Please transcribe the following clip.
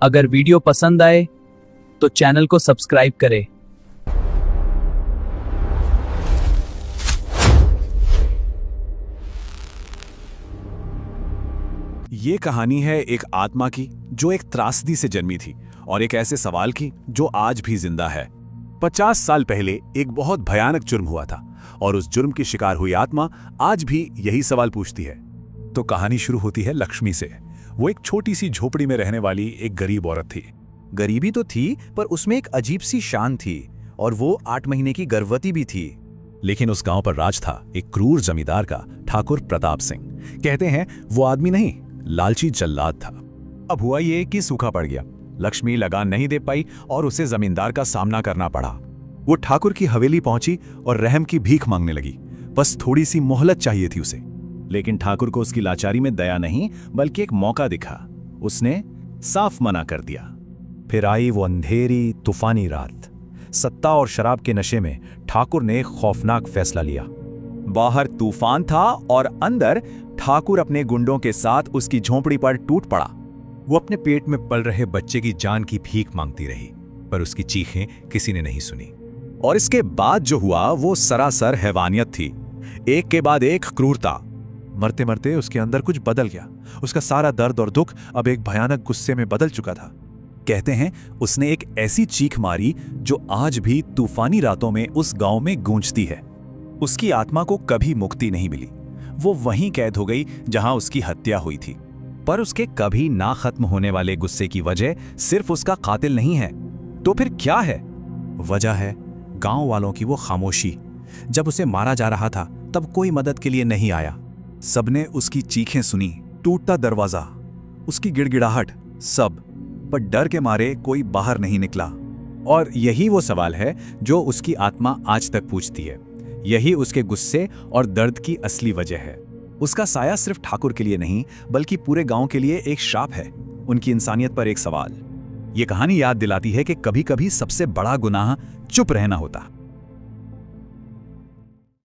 अगर वीडियो पसंद आए तो चैनल को सब्सक्राइब करें। ये कहानी है एक आत्मा की जो एक त्रासदी से जन्मी थी और एक ऐसे सवाल की जो आज भी जिंदा है। 50 साल पहले एक बहुत भयानक जुर्म हुआ था और उस जुर्म की शिकार हुई आत्मा आज भी यही सवाल पूछती है। तो कहानी शुरू होती है लक्ष्मी से। वो एक छोटी सी झोपड़ी में रहने वाली एक गरीब औरत थी। गरीबी तो थी, पर उसमें एक अजीब सी शान थी और वो 8 महीने की गर्भवती भी थी। लेकिन उस गांव पर राज था एक क्रूर जमींदार का, ठाकुर प्रताप सिंह। कहते हैं वो आदमी नहीं, लालची जल्लाद था। अब हुआ ये कि सूखा पड़ गया। लक्ष्मी लगान नहीं दे पाई और उसे जमींदार का सामना करना पड़ा। वो ठाकुर की हवेली पहुंची और रहम की भीख मांगने लगी। बस थोड़ी सी मोहलत चाहिए थी उसे। लेकिन ठाकुर को उसकी लाचारी में दया नहीं बल्कि एक मौका दिखा। उसने साफ मना कर दिया। फिर आई वो अंधेरी तूफानी रात। सत्ता और शराब के नशे में ठाकुर ने खौफनाक फैसला लिया। बाहर तूफान था और अंदर ठाकुर अपने गुंडों के साथ उसकी झोंपड़ी पर टूट पड़ा। वो अपने पेट में पल रहे बच्चे की जान की भीख मांगती रही, पर उसकी चीखें किसी ने नहीं सुनी। और इसके बाद जो हुआ वो सरासर हैवानियत थी। एक के बाद एक क्रूरता। मरते मरते उसके अंदर कुछ बदल गया। उसका सारा दर्द और दुख अब एक भयानक गुस्से में बदल चुका था। कहते हैं उसने एक ऐसी चीख मारी जो आज भी तूफानी रातों में उस गांव में गूंजती है। उसकी आत्मा को कभी मुक्ति नहीं मिली। वो वहीं कैद हो गई जहां उसकी हत्या हुई थी। पर उसके कभी ना खत्म होने वाले गुस्से की वजह सिर्फ उसका कातिल नहीं है। तो फिर क्या है? वजह है गांव वालों की वो खामोशी। जब उसे मारा जा रहा था तब कोई मदद के लिए नहीं आया। सबने उसकी चीखें सुनी, टूटता दरवाजा, उसकी गिड़गिड़ाहट, सब, पर डर के मारे कोई बाहर नहीं निकला। और यही वो सवाल है जो उसकी आत्मा आज तक पूछती है। यही उसके गुस्से और दर्द की असली वजह है। उसका साया सिर्फ ठाकुर के लिए नहीं बल्कि पूरे गांव के लिए एक श्राप है, उनकी इंसानियत पर एक सवाल। ये कहानी याद दिलाती है कि कभी कभी सबसे बड़ा गुनाह चुप रहना होता।